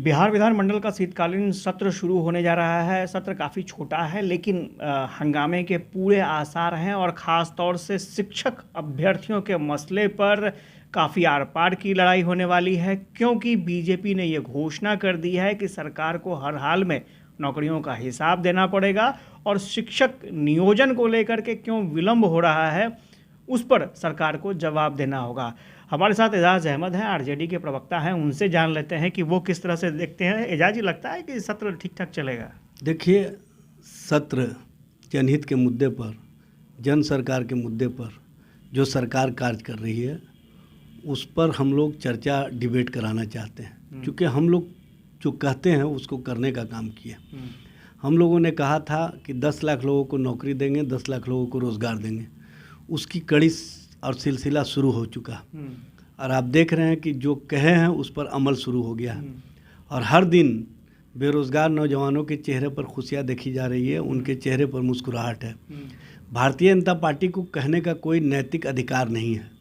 बिहार विधानमंडल का शीतकालीन सत्र शुरू होने जा रहा है। सत्र काफ़ी छोटा है, लेकिन हंगामे के पूरे आसार हैं और ख़ास तौर से शिक्षक अभ्यर्थियों के मसले पर काफ़ी आर पार की लड़ाई होने वाली है, क्योंकि बीजेपी ने ये घोषणा कर दी है कि सरकार को हर हाल में नौकरियों का हिसाब देना पड़ेगा और शिक्षक नियोजन को लेकर के क्यों विलंब हो रहा है उस पर सरकार को जवाब देना होगा। हमारे साथ एजाज अहमद हैं, आरजेडी के प्रवक्ता हैं, उनसे जान लेते हैं कि वो किस तरह से देखते हैं। एजाज जी, लगता है कि सत्र ठीक ठाक चलेगा? देखिए, सत्र जनहित के मुद्दे पर, जन सरकार के मुद्दे पर जो सरकार कार्य कर रही है उस पर हम लोग चर्चा डिबेट कराना चाहते हैं, क्योंकि हम लोग जो कहते हैं उसको करने का काम किया। हम लोगों ने कहा था कि 10 लाख लोगों को नौकरी देंगे, 10 लाख लोगों को रोज़गार देंगे। उसकी कड़ी और सिलसिला शुरू हो चुका और आप देख रहे हैं कि जो कहे हैं उस पर अमल शुरू हो गया है और हर दिन बेरोज़गार नौजवानों के चेहरे पर खुशियाँ देखी जा रही है, उनके चेहरे पर मुस्कुराहट है। भारतीय जनता पार्टी को कहने का कोई नैतिक अधिकार नहीं है,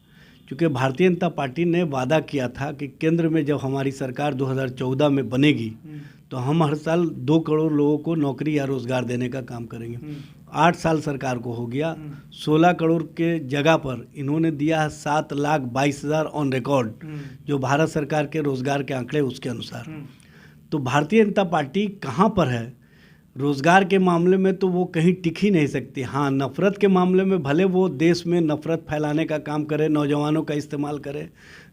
क्योंकि भारतीय जनता पार्टी ने वादा किया था कि केंद्र में जब हमारी सरकार 2014 में बनेगी तो हम हर साल 2 करोड़ लोगों को नौकरी या रोज़गार देने का काम करेंगे। 8 साल सरकार को हो गया, 16 करोड़ के जगह पर इन्होंने दिया है 7,22,000 ऑन रिकॉर्ड, जो भारत सरकार के रोज़गार के आंकड़े उसके अनुसार। तो भारतीय जनता पार्टी कहाँ पर है? रोज़गार के मामले में तो वो कहीं टिक ही नहीं सकती। हाँ, नफ़रत के मामले में भले वो देश में नफ़रत फैलाने का काम करे, नौजवानों का इस्तेमाल करे,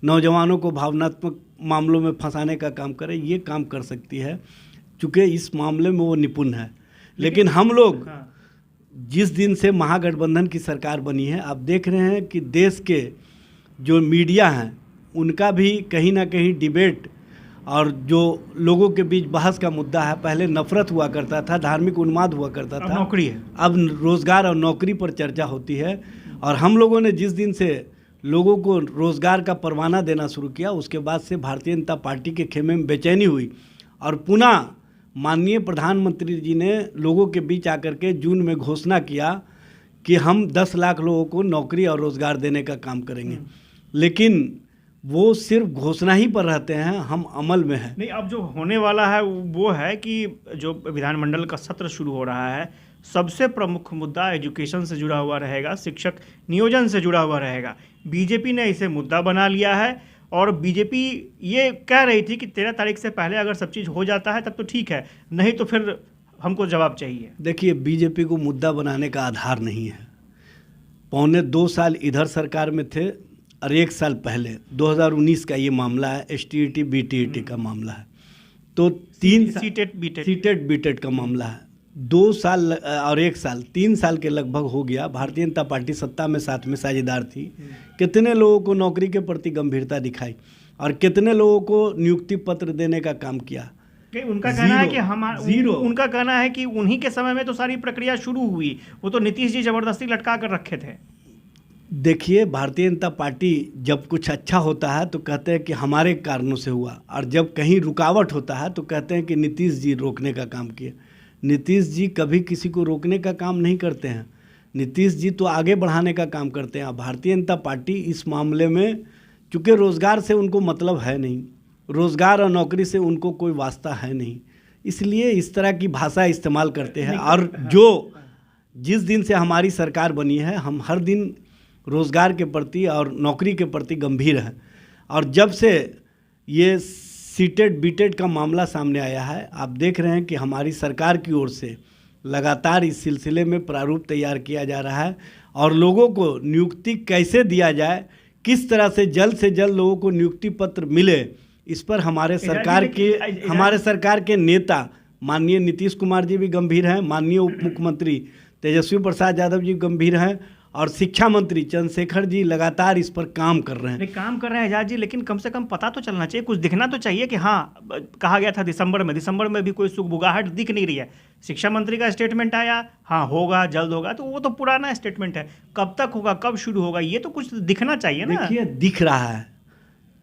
नौजवानों को भावनात्मक मामलों में फंसाने का काम करे, ये काम कर सकती है, चूँकि इस मामले में वो निपुण है। लेकिन हम लोग जिस दिन से महागठबंधन की सरकार बनी है, आप देख रहे हैं कि देश के जो मीडिया हैं उनका भी कहीं ना कहीं डिबेट और जो लोगों के बीच बहस का मुद्दा है, पहले नफरत हुआ करता था, धार्मिक उन्माद हुआ करता था, नौकरी है। अब रोज़गार और नौकरी पर चर्चा होती है। और हम लोगों ने जिस दिन से लोगों को रोज़गार का परवाना देना शुरू किया, उसके बाद से भारतीय जनता पार्टी के खेमे में बेचैनी हुई और पुनः माननीय प्रधानमंत्री जी ने लोगों के बीच आकर के जून में घोषणा किया कि हम 10 लाख लोगों को नौकरी और रोज़गार देने का काम करेंगे। लेकिन वो सिर्फ घोषणा ही पर रहते हैं, हम अमल में हैं। नहीं, अब जो होने वाला है वो है कि जो विधानमंडल का सत्र शुरू हो रहा है, सबसे प्रमुख मुद्दा एजुकेशन से जुड़ा हुआ रहेगा, शिक्षक नियोजन से जुड़ा हुआ रहेगा। बीजेपी ने इसे मुद्दा बना लिया है और बीजेपी ये कह रही थी कि 13 तारीख से पहले अगर सब चीज़ हो जाता है तब तो ठीक है, नहीं तो फिर हमको जवाब चाहिए। देखिए, बीजेपी को मुद्दा बनाने का आधार नहीं है। 2.25 साल इधर सरकार में थे और 1 साल पहले 2019 का ये मामला है, STET BTET का मामला है, तो 3 सीटेट बीटेट का मामला है। 2 साल और 1 साल, 3 साल के लगभग हो गया। भारतीय जनता पार्टी सत्ता में साथ में साझेदार थी। कितने लोगों को नौकरी के प्रति गंभीरता दिखाई और कितने लोगों को नियुक्ति पत्र देने का काम किया? उनका कहना है कि उनका कहना है कि उन्हीं के समय में तो सारी प्रक्रिया शुरू हुई, वो तो नीतीश जी जबरदस्ती लटका कर रखे थे। देखिए, भारतीय जनता पार्टी जब कुछ अच्छा होता है तो कहते हैं कि हमारे कारणों से हुआ, और जब कहीं रुकावट होता है तो कहते हैं कि नीतीश जी रोकने का काम किए। नीतीश जी कभी किसी को रोकने का काम नहीं करते हैं, नीतीश जी तो आगे बढ़ाने का काम करते हैं। भारतीय जनता पार्टी इस मामले में, चूँकि रोज़गार से उनको मतलब है नहीं, रोज़गार और नौकरी से उनको कोई वास्ता है नहीं, इसलिए इस तरह की भाषा इस्तेमाल करते हैं। और जो जिस दिन से हमारी सरकार बनी है, हम हर दिन रोज़गार के प्रति और नौकरी के प्रति गंभीर हैं। और जब से ये सीटेट बीटेट का मामला सामने आया है, आप देख रहे हैं कि हमारी सरकार की ओर से लगातार इस सिलसिले में प्रारूप तैयार किया जा रहा है और लोगों को नियुक्ति कैसे दिया जाए, किस तरह से जल्द लोगों को नियुक्ति पत्र मिले, इस पर हमारे सरकार के नेता माननीय नीतीश कुमार जी भी गंभीर हैं, माननीय उप मुख्यमंत्री तेजस्वी प्रसाद यादव जी गंभीर हैं और शिक्षा मंत्री चंद्रशेखर जी लगातार इस पर काम कर रहे हैं। एजाज जी, लेकिन कम से कम पता तो चलना चाहिए, कुछ दिखना तो चाहिए कि हाँ, कहा गया था दिसंबर में भी कोई सुगबुगाहट दिख नहीं रही है। शिक्षा मंत्री का स्टेटमेंट आया, हाँ होगा, जल्द होगा, तो वो तो पुराना स्टेटमेंट है। कब तक होगा, कब शुरू होगा, ये तो कुछ दिखना चाहिए ना। देखिए, दिख रहा है,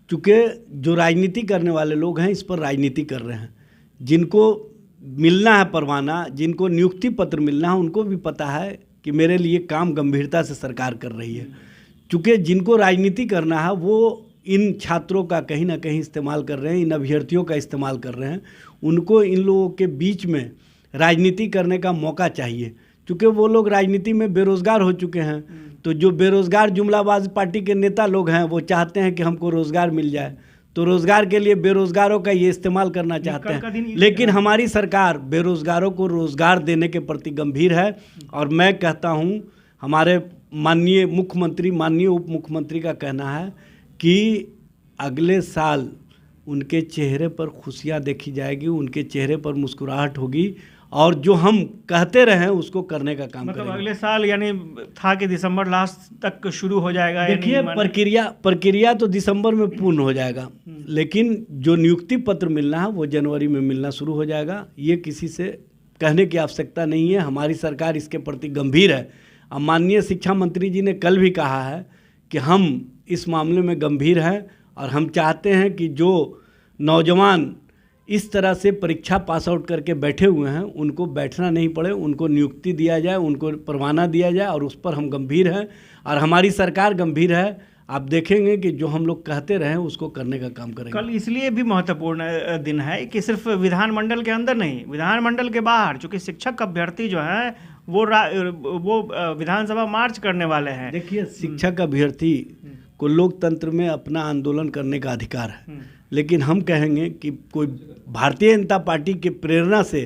चूँकि जो राजनीति करने वाले लोग हैं इस पर राजनीति कर रहे हैं। जिनको मिलना है परवाना, जिनको नियुक्ति पत्र मिलना है, उनको भी पता है कि मेरे लिए काम गंभीरता से सरकार कर रही है। चूँकि जिनको राजनीति करना है वो इन छात्रों का कहीं ना कहीं इस्तेमाल कर रहे हैं, इन अभ्यर्थियों का इस्तेमाल कर रहे हैं। उनको इन लोगों के बीच में राजनीति करने का मौका चाहिए, क्योंकि वो लोग राजनीति में बेरोजगार हो चुके हैं। तो जो बेरोजगार जुमलाबाज पार्टी के नेता लोग हैं वो चाहते हैं कि हमको रोजगार मिल जाए, तो रोजगार के लिए बेरोजगारों का ये इस्तेमाल करना चाहते हैं। लेकिन हमारी सरकार बेरोजगारों को रोजगार देने के प्रति गंभीर है। और मैं कहता हूँ, हमारे माननीय मुख्यमंत्री, माननीय उप मुख्यमंत्री का कहना है कि अगले साल उनके चेहरे पर खुशियाँ देखी जाएगी, उनके चेहरे पर मुस्कुराहट होगी, और जो हम कहते रहे उसको करने का काम मतलब करेंगे। अगले साल यानी था कि दिसंबर लास्ट तक शुरू हो जाएगा। देखिए, प्रक्रिया तो दिसंबर में पूर्ण हो जाएगा, लेकिन जो नियुक्ति पत्र मिलना है वो जनवरी में मिलना शुरू हो जाएगा। ये किसी से कहने की आवश्यकता नहीं है, हमारी सरकार इसके प्रति गंभीर है। अब माननीय शिक्षा मंत्री जी ने कल भी कहा है कि हम इस मामले में गंभीर हैं, और हम चाहते हैं कि जो नौजवान इस तरह से परीक्षा पास आउट करके बैठे हुए हैं उनको बैठना नहीं पड़े, उनको नियुक्ति दिया जाए, उनको परवाना दिया जाए, और उस पर हम गंभीर हैं और हमारी सरकार गंभीर है। आप देखेंगे कि जो हम लोग कहते रहे उसको करने का काम करेंगे। कल इसलिए भी महत्वपूर्ण दिन है कि सिर्फ विधानमंडल के अंदर नहीं, विधानमंडल के बाहर, चूँकि शिक्षक अभ्यर्थी जो हैं वो विधानसभा मार्च करने वाले हैं। देखिए, शिक्षक अभ्यर्थी को लोकतंत्र में अपना आंदोलन करने का अधिकार है, लेकिन हम कहेंगे कि कोई भारतीय जनता पार्टी की प्रेरणा से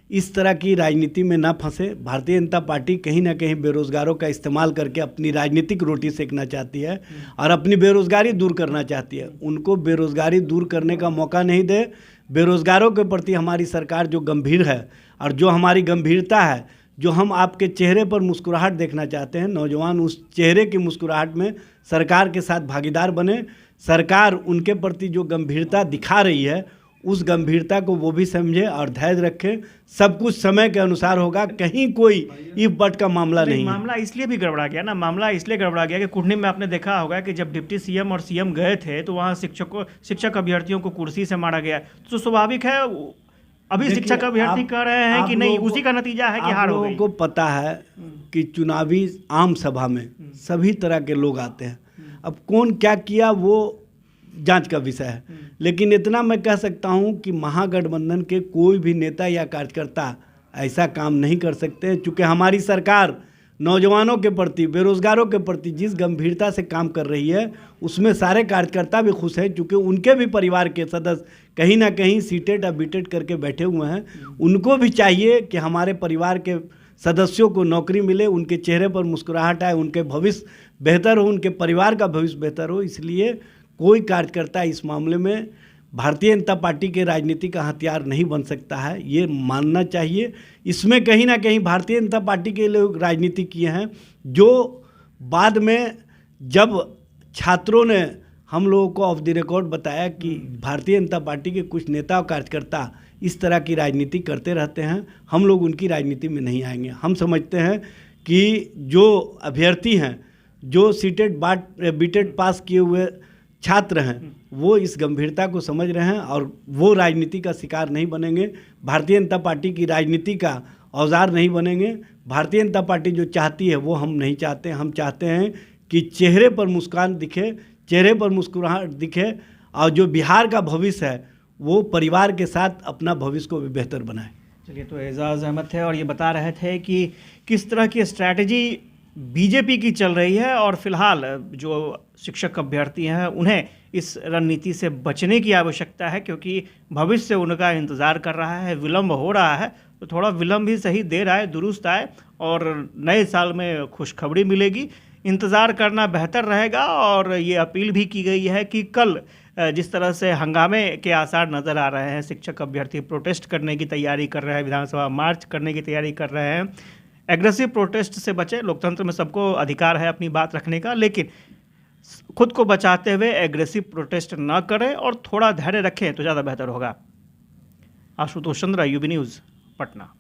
इस तरह की राजनीति में ना फंसे। भारतीय जनता पार्टी कहीं ना कहीं बेरोजगारों का इस्तेमाल करके अपनी राजनीतिक रोटी सेकना चाहती है और अपनी बेरोजगारी दूर करना चाहती है। उनको बेरोजगारी दूर करने का मौका नहीं दे। बेरोजगारों के प्रति हमारी सरकार जो गंभीर है, और जो हमारी गंभीरता है, जो हम आपके चेहरे पर मुस्कुराहट देखना चाहते हैं, नौजवान उस चेहरे की मुस्कुराहट में सरकार के साथ भागीदार बने। सरकार उनके प्रति जो गंभीरता दिखा रही है उस गंभीरता को वो भी समझे और धैर्य रखें। सब कुछ समय के अनुसार होगा, कहीं कोई इफ बट का मामला नहीं है। मामला इसलिए भी गड़बड़ा गया ना, मामला इसलिए गड़बड़ा गया कि कुढ़नी में आपने देखा होगा कि जब डिप्टी सीएम और सीएम गए थे तो वहाँ शिक्षक अभ्यर्थियों को कुर्सी से मारा गया। तो स्वाभाविक है, अभी शिक्षक अभ्यर्थी कह रहे हैं कि नहीं, उसी का नतीजा है कि हार हो गई। लोगों को पता है कि चुनावी आम सभा में सभी तरह के लोग आते हैं। अब कौन क्या किया वो जांच का विषय है, लेकिन इतना मैं कह सकता हूं कि महागठबंधन के कोई भी नेता या कार्यकर्ता ऐसा काम नहीं कर सकते, क्योंकि हमारी सरकार नौजवानों के प्रति, बेरोजगारों के प्रति जिस गंभीरता से काम कर रही है उसमें सारे कार्यकर्ता भी खुश हैं, क्योंकि उनके भी परिवार के सदस्य कहीं ना कहीं सीटेड और बीटेड करके बैठे हुए हैं। उनको भी चाहिए कि हमारे परिवार के सदस्यों को नौकरी मिले, उनके चेहरे पर मुस्कुराहट आए, उनके भविष्य बेहतर हो, उनके परिवार का भविष्य बेहतर हो। इसलिए कोई कार्यकर्ता इस मामले में भारतीय जनता पार्टी के राजनीति का हथियार नहीं बन सकता है, ये मानना चाहिए। इसमें कहीं ना कहीं भारतीय जनता पार्टी के लोग राजनीति किए हैं, जो बाद में जब छात्रों ने हम लोगों को ऑफ द रिकॉर्ड बताया कि भारतीय जनता पार्टी के कुछ नेता और कार्यकर्ता इस तरह की राजनीति करते रहते हैं, हम लोग उनकी राजनीति में नहीं आएंगे। हम समझते हैं कि जो अभ्यर्थी हैं, जो सीटेड बीटेड पास किए हुए छात्र हैं, वो इस गंभीरता को समझ रहे हैं और वो राजनीति का शिकार नहीं बनेंगे, भारतीय जनता पार्टी की राजनीति का औजार नहीं बनेंगे। भारतीय जनता पार्टी जो चाहती है वो हम नहीं चाहते। हम चाहते हैं कि चेहरे पर मुस्कान दिखे, चेहरे पर मुस्कुराहट दिखे, और जो बिहार का भविष्य है वो परिवार के साथ अपना भविष्य को भी बेहतर बनाए। चलिए, तो एजाज़ अहमद थे और ये बता रहे थे कि किस तरह की स्ट्रैटेजी बीजेपी की चल रही है, और फिलहाल जो शिक्षक अभ्यर्थी हैं उन्हें इस रणनीति से बचने की आवश्यकता है, क्योंकि भविष्य उनका इंतज़ार कर रहा है, विलंब हो रहा है। तो थोड़ा विलंब भी सही, देर आए दुरुस्त आए, और नए साल में खुशखबरी मिलेगी। इंतज़ार करना बेहतर रहेगा। और ये अपील भी की गई है कि कल जिस तरह से हंगामे के आसार नज़र आ रहे हैं, शिक्षक अभ्यर्थी प्रोटेस्ट करने की तैयारी कर रहे हैं, विधानसभा मार्च करने की तैयारी कर रहे हैं, एग्रेसिव प्रोटेस्ट से बचें। लोकतंत्र में सबको अधिकार है अपनी बात रखने का, लेकिन खुद को बचाते हुए एग्रेसिव प्रोटेस्ट ना करें और थोड़ा धैर्य रखें तो ज़्यादा बेहतर होगा। Ashutosh Chandra, UB news, Patna.